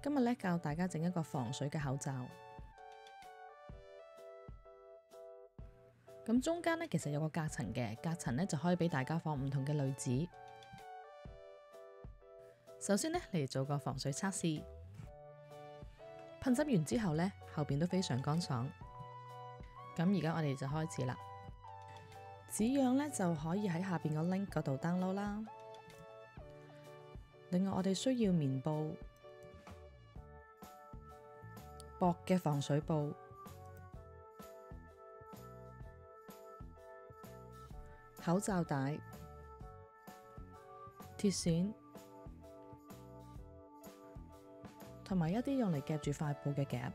今日咧教大家整一個防水嘅口罩。咁中間咧其實有個隔層嘅，隔層咧就可以俾大家放唔同嘅濾紙。首先咧嚟做個防水測試，噴濕完之後咧後邊都非常乾爽。咁而家我哋就開始啦。紙樣咧就可以喺下邊個 link 嗰度 download 啦。另外我哋需要棉布、薄嘅防水布、口罩帶、鐵線，同埋一啲用嚟夾住塊布嘅夾。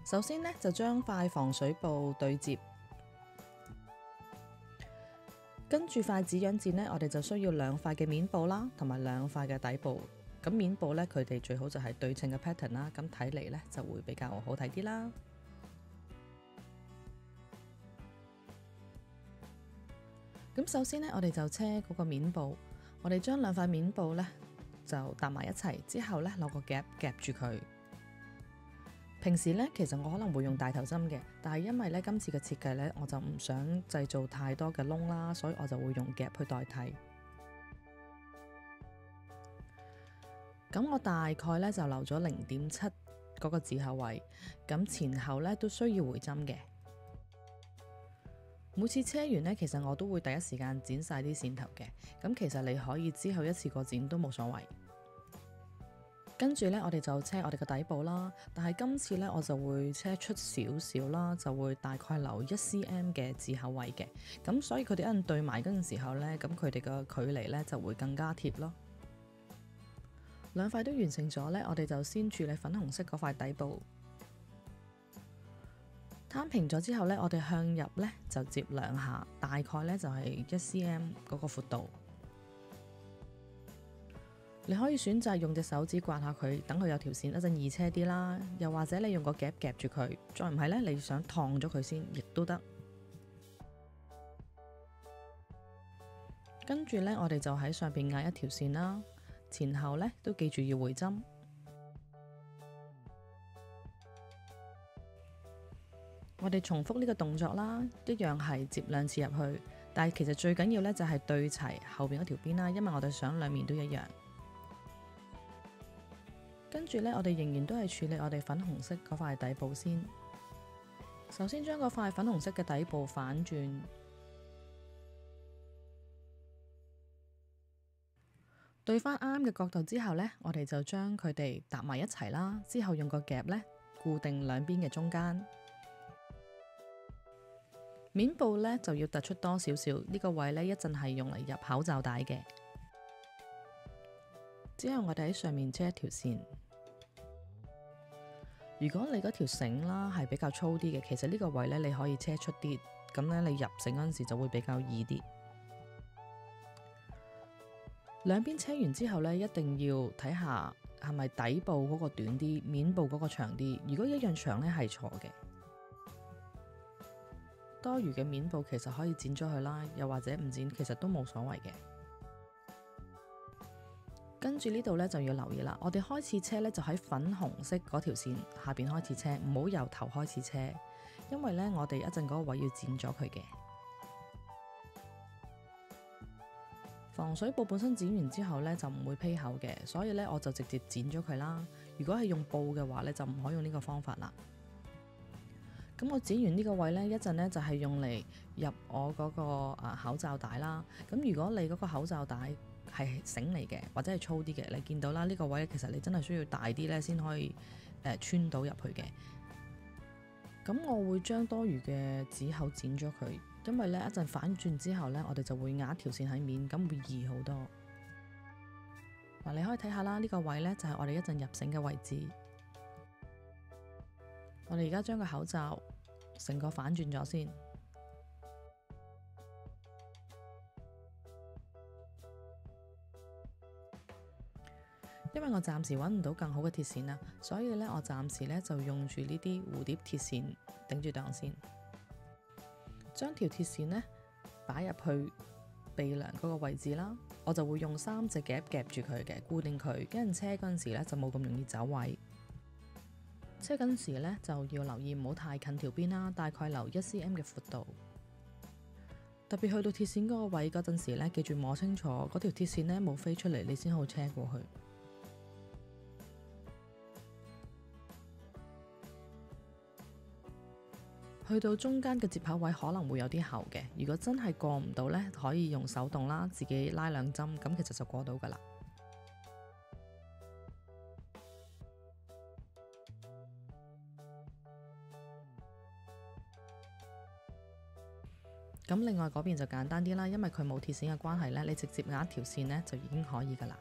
首先呢，就將塊防水布對接，跟住塊紙樣墊呢，我哋就需要兩塊嘅面布啦，同埋兩塊嘅底布。咁面布呢，佢哋最好就係對稱嘅 pattern 啦，咁睇嚟呢就會比較好睇啲啦。咁首先呢，我哋就車嗰個面布，我哋將兩塊面布呢就搭埋一齊，之後呢攞個夾夾住佢。平時呢，其實我可能會用大頭針嘅，但係因為呢今次嘅設計呢，我就唔想製造太多嘅窿啦，所以我就會用夾去代替。咁我大概呢就留咗0.7嗰個指口位，咁前後呢都需要回針嘅。每次車完呢，其實我都會第一時間剪晒啲線頭嘅。咁其實你可以之後一次過剪都冇所謂。跟住呢，我哋就車我哋嘅底部啦。但係今次呢，我就會車出少少啦，就會大概留1cm 嘅指口位嘅。咁所以佢哋一陣對埋嗰陣時候呢，咁佢哋嘅距離呢就會更加貼咯。兩塊都完成咗呢，我哋就先處理粉紅色嗰塊底部。攤平咗之後呢，我哋向入呢就接兩下，大概呢就係1cm 嗰個闊度。你可以選擇用隻手指刮下佢，等佢有條線，一陣易車啲啦。又或者你用個夾夾住佢，再唔係呢，你想燙咗佢先，亦都得。跟住呢，我哋就喺上邊壓一條線啦，前後呢都記住要回針。我哋重複呢個動作啦，一樣係接2次入去，但係其實最緊要呢就係對齊後邊嗰條邊啦，因為我哋想兩面都一樣。跟住呢，我哋仍然都係處理我哋粉紅色嗰塊底部先。首先將嗰塊粉紅色嘅底部反轉，對翻啱嘅角度之後呢，我哋就將佢哋搭埋一齊啦。之後用個夾呢固定兩邊嘅中間。面部呢就要突出多少少，呢個位呢一陣係用嚟入口罩帶嘅。之後我哋喺上面車一條線。如果你嗰條繩啦係比較粗啲嘅，其實呢個位呢你可以車出啲，咁呢你入繩嗰陣時就會比較易啲。兩邊車完之後呢，一定要睇下係咪底部嗰個短啲，面部嗰個長啲。如果一樣長呢係錯嘅。多餘嘅面部其實可以剪咗佢啦，又或者唔剪，其實都冇所謂嘅。跟住呢度呢，就要留意啦，我哋開始車呢，就喺粉紅色嗰條線下邊開始車，唔好由頭開始車，因為呢，我哋一陣嗰個位要剪咗佢嘅。防水布本身剪完之後呢，就唔會披口嘅，所以呢，我就直接剪咗佢啦。如果係用布嘅話呢，就唔可以用呢個方法啦。咁我剪完呢個位呢，一陣呢就係用嚟入我嗰個口罩帶啦。咁如果你嗰個口罩帶係繩嚟嘅，或者係粗啲嘅，你見到啦，呢個位其實你真係需要大啲呢先可以穿到入去嘅。咁我會將多餘嘅指口剪咗佢，因為呢一陣反轉之後呢，我哋就會壓一條線喺面，咁會易好多。嗱，你可以睇下啦，呢個位呢就係我哋一陣入繩嘅位置。我哋而家將個口罩成個反轉咗先，因為我暫時揾唔到更好嘅鐵線啦，所以呢，我暫時呢就用住呢啲蝴蝶鐵線頂住檔先，將條鐵線呢擺入去鼻梁嗰個位置啦，我就會用3隻夾夾住佢嘅，固定佢，跟住車嗰陣時咧就冇咁容易走位。車嗰陣時咧就要留意唔好太近條邊啦，大概留1cm 嘅闊度。特別去到鐵線嗰個位嗰陣時咧，記住摸清楚嗰條鐵線咧冇飛出嚟，你先好車過去。去到中間嘅接口位可能會有啲厚嘅，如果真係過唔到呢，可以用手動啦，自己拉2針，咁其實就過到噶啦。咁另外嗰邊就簡單啲啦，因為佢冇鐵線嘅關係呢，你直接壓一條線呢就已經可以噶啦。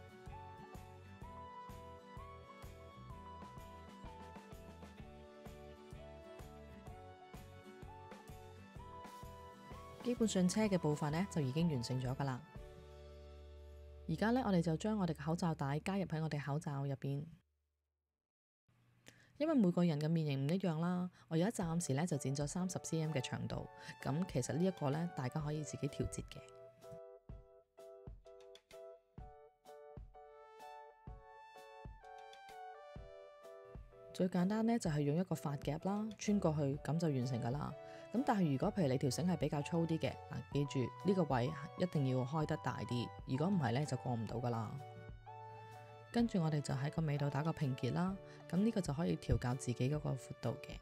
基本上車嘅部分呢就已經完成咗噶啦。而家呢，我哋就將我哋嘅口罩帶加入喺我哋口罩入邊。因為每個人嘅面型唔一樣啦，我而家暫時呢就剪咗30cm 嘅長度。咁其實呢一個呢，大家可以自己調節嘅。最簡單呢，就係用一個髮夾啦，穿過去咁就完成噶啦。咁但係如果譬如你條繩係比較粗啲嘅，記住呢個位一定要開得大啲，如果唔係呢，就過唔到噶啦。跟住我哋就喺個尾度打個平結啦，咁呢個就可以調校自己嗰個闊度嘅。